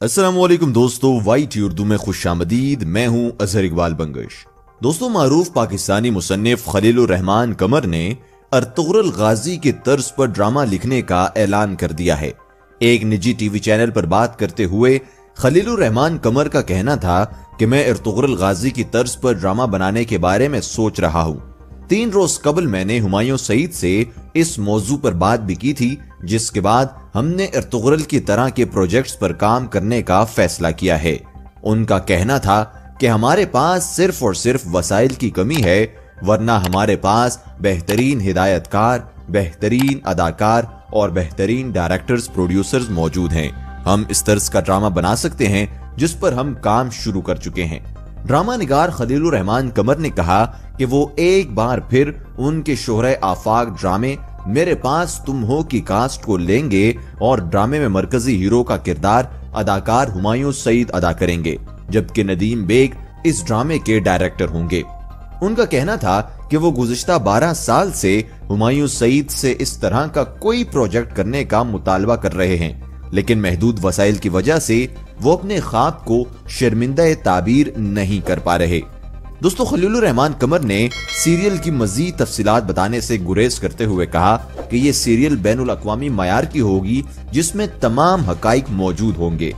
अस्सलामुअलैकुम दोस्तों, वाइट उर्दू में खुशामदीद। मैं हूं अजहर इकबाल बंगश। दोस्तों, मारूफ पाकिस्तानी मुसन्निफ खलीलुर रहमान कमर ने अर्तुगरुल गाजी के तर्ज पर ड्रामा लिखने का ऐलान कर दिया है। एक निजी टीवी चैनल पर बात करते हुए खलीलुर रहमान कमर का कहना था कि मैं अर्तुगरुल गाजी की तर्ज पर ड्रामा बनाने के बारे में सोच रहा हूं। 3 रोज कबल मैंने हुमायूं सईद से इस मौजू पर बात भी की थी, जिसके बाद हमने अर्तुगरुल की तरह के प्रोजेक्ट्स पर काम करने का फैसला किया है। उनका कहना था कि हमारे पास सिर्फ और सिर्फ वसाइल की कमी है, वरना हमारे पास बेहतरीन हिदायतकार, बेहतरीन अदाकार और बेहतरीन डायरेक्टर्स, प्रोड्यूसर्स मौजूद हैं। हम इस तर्ज का ड्रामा बना सकते हैं जिस पर हम काम शुरू कर चुके हैं। ड्रामा निगार खलीलुर रहमान कमर ने कहा कि वो एक बार फिर उनके शोहरे आफाक ड्रामे मेरे पास तुम हो की कास्ट को लेंगे और ड्रामे में मरकजी हीरो का किरदार अदाकार हुमायूं सईद अदा करेंगे, जबकि नदीम बेग इस ड्रामे के डायरेक्टर होंगे। उनका कहना था कि वो गुज़िश्ता 12 साल से हुमायूं सईद से इस तरह का कोई प्रोजेक्ट करने का मुतालबा कर रहे हैं, लेकिन महदूद वसाइल की वजह से वो अपने ख्वाब को शर्मिंदा ताबीर नहीं कर पा रहे। दोस्तों, खलीलुर रहमान कमर ने सीरियल की मजीद तफसीलात बताने से गुरेज करते हुए कहा कि ये सीरियल बैनुल अक़वामी मयार की होगी, जिसमें तमाम हकाइक मौजूद होंगे।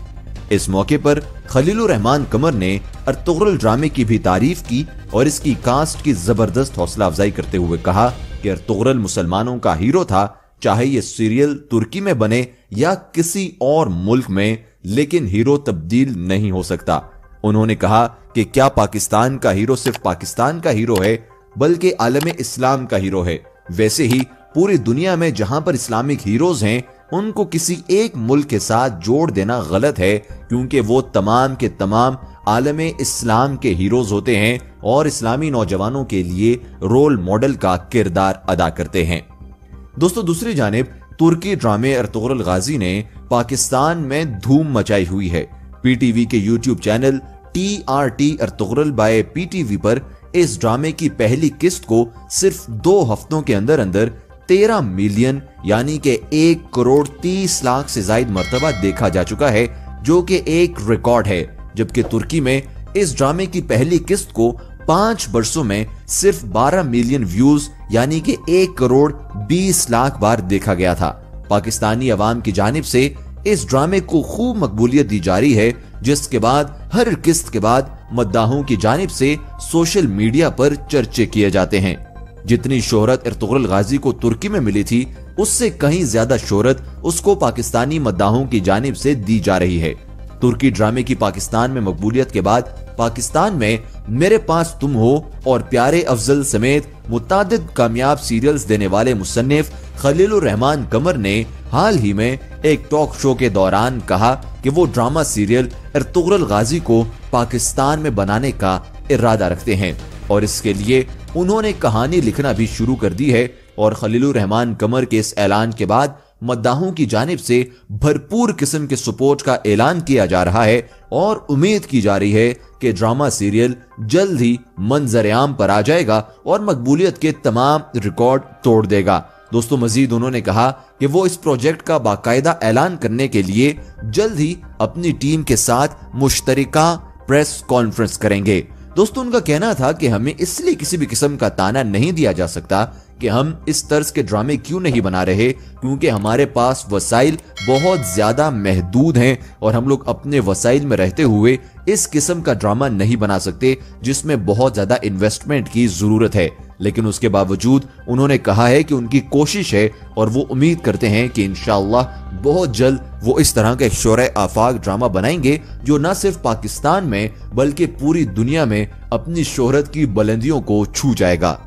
इस मौके पर खलीलुर रहमान कमर ने अर्तुगरुल ड्रामे की भी तारीफ की और इसकी कास्ट की जबरदस्त हौसला अफजाई करते हुए कहा कि अर्तुगरुल मुसलमानों का हीरो था, चाहे ये सीरियल तुर्की में बने या किसी और मुल्क में, लेकिन हीरो तब्दील नहीं हो सकता। उन्होंने कहा कि क्या पाकिस्तान का हीरो सिर्फ पाकिस्तान का हीरो है, बल्कि आलम इस्लाम का हीरो है। वैसे ही पूरी दुनिया में जहां पर इस्लामिक हीरोज हैं, उनको किसी एक मुल्क के साथ जोड़ देना गलत है, क्योंकि वो तमाम के तमाम आलम इस्लाम के हीरोज होते हैं और इस्लामी नौजवानों के लिए रोल मॉडल का किरदार अदा करते हैं। दोस्तों, दूसरी जानिब तुर्की ड्रामे अर्तुगरुल गाजी ने पाकिस्तान में धूम मचाई हुई है। पीटीवी के YouTube channel TRT Ertugrul by PTV पर इस ड्रामे की पहली किस्त को सिर्फ 2 हफ्तों के अंदर अंदर 13 मिलियन यानी कि 1 करोड़ 30 लाख से ज्यादा मर्तबा देखा जा चुका है, जो कि एक रिकॉर्ड है। जबकि तुर्की में इस ड्रामे की पहली किस्त को 5 वर्षों में सिर्फ 12 मिलियन व्यूज यानी कि 1 करोड़ 20 लाख बार देखा गया था। पाकिस्तानी अवाम की जानिब से इस ड्रामे को खूब मकबूलियत दी जा रही है, जिसके बाद हर किस्त के बाद मद्दाहों की जानिब से सोशल मीडिया पर चर्चे किए जाते हैं। जितनी शोहरत अर्तुगरुल गाजी को तुर्की में मिली थी, उससे कहीं ज्यादा शोहरत उसको पाकिस्तानी मद्दाहों की जानिब से दी जा रही है। तुर्की ड्रामे की पाकिस्तान में मकबूलियत के बाद पाकिस्तान में मेरे पास तुम हो और प्यारे अफजल समेत मुतादिद कामयाब सीरियल्स देने वाले मुसन्निफ खलीलुर रहमान कमर ने हाल ही में एक टॉक शो के दौरान कहा कि वो ड्रामा सीरियल अर्तुगरुल गाजी को पाकिस्तान में बनाने का इरादा रखते हैं और इसके लिए उन्होंने कहानी लिखना भी शुरू कर दी है। और खलीलुर रहमान कमर के इस ऐलान के बाद मद्दाहों की जानिब से भरपूर किस्म के सपोर्ट का ऐलान किया जा रहा है और उम्मीद की जा रही है कि ड्रामा सीरियल जल्द ही मंजर आम पर आ जाएगा और मकबूलियत के तमाम रिकॉर्ड तोड़ देगा। दोस्तों, मजीद उन्होंने कहा कि वो इस प्रोजेक्ट का बाकायदा ऐलान करने के लिए जल्द ही अपनी टीम के साथ मुश्तरिका प्रेस कॉन्फ्रेंस करेंगे। दोस्तों, उनका कहना था कि हमें इसलिए किसी भी किस्म का ताना नहीं दिया जा सकता कि हम इस तर्ज के ड्रामे क्यों नहीं बना रहे, क्योंकि हमारे पास वसाइल बहुत ज्यादा महदूद हैं और हम लोग अपने वसाइल में रहते हुए इस किस्म का ड्रामा नहीं बना सकते जिसमें बहुत ज्यादा इन्वेस्टमेंट की जरूरत है। लेकिन उसके बावजूद उन्होंने कहा है कि उनकी कोशिश है और वो उम्मीद करते हैं कि इंशाअल्लाह बहुत जल्द वो इस तरह का एक शोहरे आफाक ड्रामा बनाएंगे जो न सिर्फ पाकिस्तान में बल्कि पूरी दुनिया में अपनी शोहरत की बुलंदियों को छू जाएगा।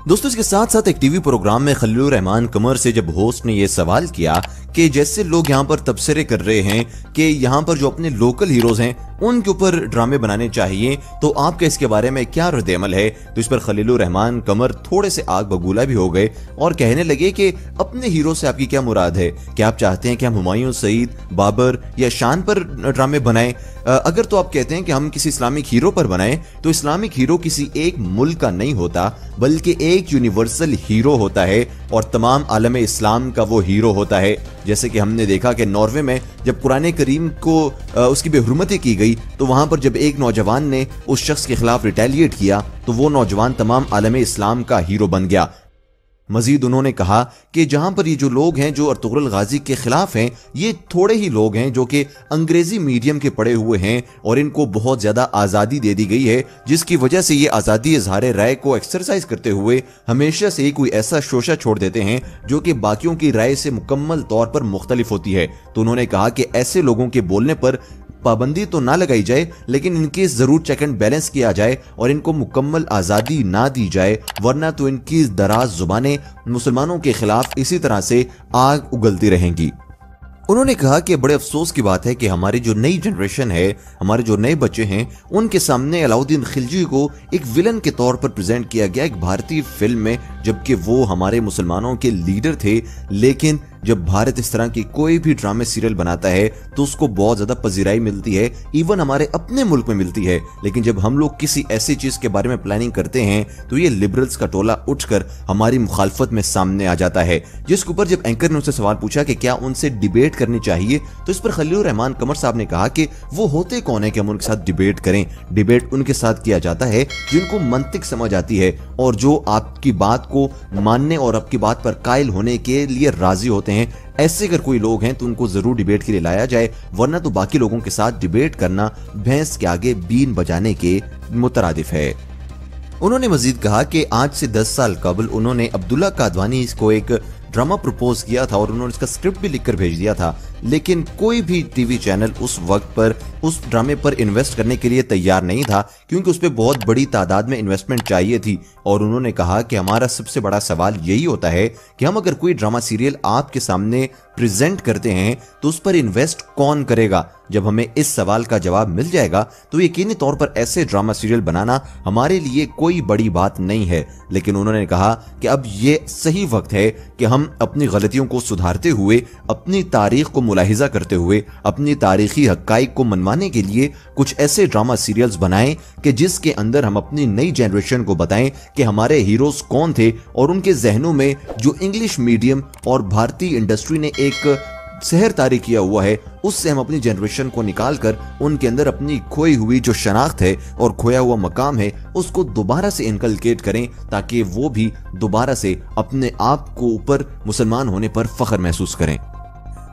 दोस्तों, इसके साथ साथ एक टीवी प्रोग्राम में खलीलुर रहमान कमर से जब होस्ट ने यह सवाल किया कि जैसे लोग यहाँ पर तबसरे कर रहे हैं कि यहाँ पर जो अपने लोकल हीरोज हैं उनके ऊपर ड्रामे बनाने चाहिए, तो आपका इसके बारे में क्या रद्द-ए-अमल है। तो इस पर खलीलुर रहमान कमर थोड़े से आग बबूला भी हो गए और कहने लगे कि अपने हीरो से आपकी क्या मुराद है, क्या आप चाहते हैं कि हम हुमायूं सईद, बाबर या शान पर ड्रामे बनाएं? अगर तो आप कहते हैं कि हम किसी इस्लामिक हीरो पर बनाएं, तो इस्लामिक हीरो किसी एक मुल्क का नहीं होता बल्कि एक यूनिवर्सल हीरो होता है और तमाम आलम इस्लाम का वो हीरो होता है। जैसे कि हमने देखा कि नॉर्वे में जब कुरान करीम को उसकी बेहुरमती की गई तो वहां पर जब एक नौजवान ने उस शख्स के खिलाफ रिटेलिएट किया तो वो नौजवान तमाम आलम इस्लाम का हीरो बन गया। मजीद उन्होंने कहा कि जहां पर ये जो लोग हैं जो अर्तुगरुल गाजी के खिलाफ हैं, ये थोड़े ही लोग हैं जो कि अंग्रेजी मीडियम के पढ़े हुए हैं और इनको बहुत ज्यादा आज़ादी दे दी गई है, जिसकी वजह से ये आज़ादी इजहार राय को एक्सरसाइज करते हुए हमेशा से ही कोई ऐसा शोशा छोड़ देते हैं जो कि बाकियों की राय से मुकम्मल तौर पर मुख्तलिफ होती है। तो उन्होंने कहा कि ऐसे लोगों के बोलने पर पाबंदी तो ना लगाई जाए, लेकिन इनके जरूर चेक एंड बैलेंस किया जाए और इनको मुकम्मल आज़ादी ना दी जाए, वरना तो इनकी दराज जुबानें मुसलमानों के खिलाफ इसी तरह से आग उगलती रहेंगी। उन्होंने कहा कि बड़े अफसोस की बात है कि हमारी जो नई जनरेशन है, हमारे जो नए बच्चे हैं, उनके सामने अलाउद्दीन खिलजी को एक विलन के तौर पर प्रेजेंट किया गया एक भारतीय फिल्म में, जबकि वो हमारे मुसलमानों के लीडर थे। लेकिन जब भारत इस तरह की कोई भी ड्रामे सीरियल बनाता है तो उसको बहुत ज्यादा पजीराई मिलती है, इवन हमारे अपने मुल्क में मिलती है। लेकिन जब हम लोग किसी ऐसी चीज के बारे में प्लानिंग करते हैं तो ये लिबरल्स का टोला उठकर हमारी मुखालफत में सामने आ जाता है। जिसके ऊपर जब एंकर ने उनसे सवाल पूछा कि क्या उनसे डिबेट करनी चाहिए, तो इस पर खलीलुर रहमान कमर साहब ने कहा कि वो होते कौन है कि हम उनके साथ डिबेट करें। डिबेट उनके साथ किया जाता है जिनको मंतिक समझ आती है और जो आपकी बात को मानने और आपकी बात पर कायल होने के लिए राजी होते हैं। ऐसे अगर कोई लोग हैं तो उनको जरूर डिबेट के लिए लाया जाए, वरना तो बाकी लोगों के साथ डिबेट करना भैंस के आगे बीन बजाने के मुतरादिफ है। उन्होंने मजीद कहा कि आज से 10 साल कबल उन्होंने अब्दुल्ला कादवानी को एक ड्रामा प्रपोज किया था और उन्होंने इसका स्क्रिप्ट भी लिखकर भेज दिया था, लेकिन कोई भी टीवी चैनल उस वक्त पर उस ड्रामे पर इन्वेस्ट करने के लिए तैयार नहीं था, क्योंकि उस पर बहुत बड़ी तादाद में इन्वेस्टमेंट चाहिए थी। और उन्होंने कहा कि हमारा सबसे बड़ा सवाल यही होता है कि हम अगर कोई ड्रामा सीरियल आपके सामने प्रेजेंट करते हैं तो उस पर इन्वेस्ट कौन करेगा। जब हमें इस सवाल का जवाब मिल जाएगा तो यकीनी तौर पर ऐसे ड्रामा सीरियल बनाना हमारे लिए कोई बड़ी बात नहीं है। लेकिन उन्होंने कहा कि अब ये सही वक्त है कि हम अपनी गलतियों को सुधारते हुए, अपनी तारीख को मुलाहिजा करते हुए, अपनी तारीखी हक़ाइक़ को मनवाने के लिए कुछ ऐसे ड्रामा सीरियल्स बनाएं कि जिसके अंदर हम अपनी नई जनरेशन को बताएं कि हमारे हीरोज कौन थे और उनके जहनों में जो इंग्लिश मीडियम और भारतीय इंडस्ट्री ने एक सहर तारी किया हुआ है, उससे हम अपनी जनरेशन को निकालकर उनके अंदर अपनी खोई हुई जो शनाख्त है और खोया हुआ मकाम है उसको दोबारा से इनकलकेट करें, ताकि वो भी दोबारा से अपने आप को ऊपर मुसलमान होने पर फख्र महसूस करें।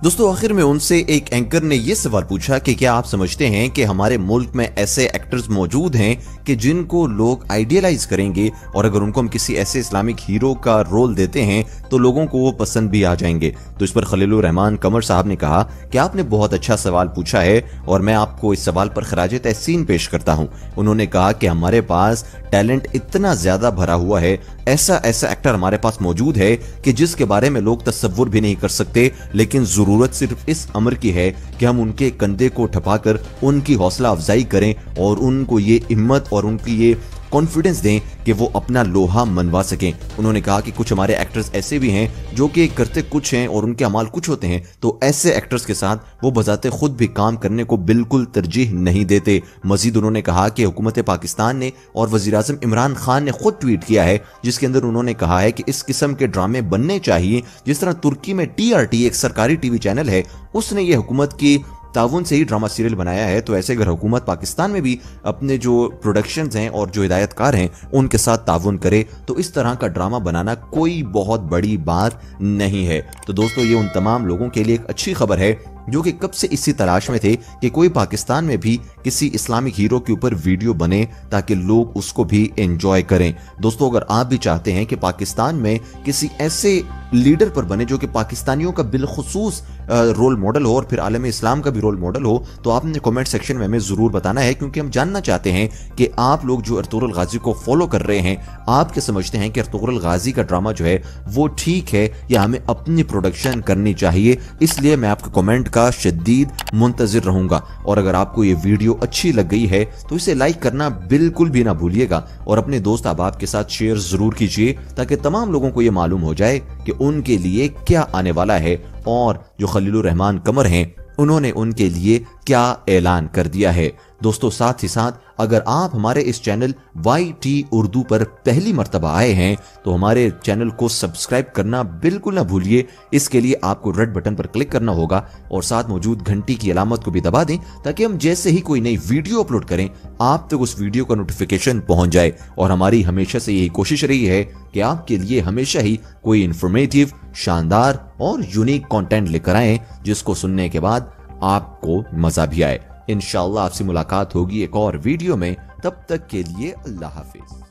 दोस्तों, आखिर में उनसे एक एंकर ने यह सवाल पूछा कि क्या आप समझते हैं कि हमारे मुल्क में ऐसे एक्टर्स मौजूद हैं कि जिनको लोग आइडियलाइज करेंगे और अगर उनको हम किसी ऐसे इस्लामिक हीरो का रोल देते हैं तो लोगों को वो पसंद भी आ जाएंगे। तो इस पर खलीलुर रहमान कमर साहब ने कहा कि आपने बहुत अच्छा सवाल पूछा है और मैं आपको इस सवाल पर खराजे तहसीन पेश करता हूं। उन्होंने कहा कि हमारे पास टैलेंट इतना ज्यादा भरा हुआ है, ऐसा एक्टर हमारे पास मौजूद है कि जिसके बारे में लोग तसव्वुर भी नहीं कर सकते, लेकिन जरूरत सिर्फ इस अमर की है कि हम उनके कंधे को ठपाकर उनकी हौसला अफजाई करें और उनको ये हिम्मत और उनकी ये कॉन्फिडेंस दें कि वो अपना लोहा मनवा सकें। उन्होंने कहा कि कुछ हमारे एक्टर्स ऐसे भी हैं जो कि करते कुछ हैं और उनके अमाल कुछ होते हैं, तो ऐसे एक्टर्स के साथ वो बजाते खुद भी काम करने को बिल्कुल तरजीह नहीं देते। मजीद उन्होंने कहा कि हुकूमत पाकिस्तान ने और वज़ीर-ए-आज़म इमरान खान ने खुद ट्वीट किया है जिसके अंदर उन्होंने कहा है कि इस किस्म के ड्रामे बनने चाहिए। जिस तरह तुर्की में TRT एक सरकारी टीवी चैनल है, उसने ये हुकूमत की ताउन से ही ड्रामा सीरियल बनाया है, तो ऐसे अगर हुकूमत पाकिस्तान में भी अपने जो प्रोडक्शंस हैं और जो हिदायतकार हैं उनके साथ ताउन करे तो इस तरह का ड्रामा बनाना कोई बहुत बड़ी बात नहीं है। तो दोस्तों, ये उन तमाम लोगों के लिए एक अच्छी खबर है जो कि कब से इसी तलाश में थे कि कोई पाकिस्तान में भी किसी इस्लामिक हीरो के ऊपर वीडियो बने ताकि लोग उसको भी एंजॉय करें। दोस्तों, अगर आप भी चाहते हैं कि पाकिस्तान में किसी ऐसे लीडर पर बने जो कि पाकिस्तानियों का बिलखुसूस रोल मॉडल हो और फिर आलम इस्लाम का भी रोल मॉडल हो, तो आपने कमेंट सेक्शन में हमें जरूर बताना है, क्योंकि हम जानना चाहते हैं कि आप लोग जो अर्तुगरुल गाजी को फॉलो कर रहे हैं, आप क्या समझते हैं कि अर्तुगरुल गाजी का ड्रामा जो है वो ठीक है या हमें अपनी प्रोडक्शन करनी चाहिए। इसलिए मैं आपके कमेंट का शदीद मुंतजिर रहूंगा और अगर आपको ये वीडियो अच्छी लग गई है तो इसे लाइक करना बिल्कुल भी ना भूलिएगा और अपने दोस्त अहबाब के साथ शेयर जरूर कीजिए ताकि तमाम लोगों को ये मालूम हो जाए कि उनके लिए क्या आने वाला है और जो खलीलुर रहमान कमर हैं उन्होंने उनके लिए क्या ऐलान कर दिया है। दोस्तों साथ ही साथ अगर आप हमारे इस चैनल YT उर्दू पर पहली मर्तबा आए हैं तो हमारे चैनल को सब्सक्राइब करना बिल्कुल ना भूलिए। इसके लिए आपको रेड बटन पर क्लिक करना होगा और साथ मौजूद घंटी की अलामत को भी दबा दें ताकि हम जैसे ही कोई नई वीडियो अपलोड करें आप तक उस वीडियो का नोटिफिकेशन पहुंच जाए। और हमारी हमेशा से यही कोशिश रही है कि आपके लिए हमेशा ही कोई इंफॉर्मेटिव, शानदार और यूनिक कंटेंट लेकर आए जिसको सुनने के बाद आपको मजा भी आए। इंशाअल्लाह आपसे मुलाकात होगी एक और वीडियो में, तब तक के लिए अल्लाह हाफिज।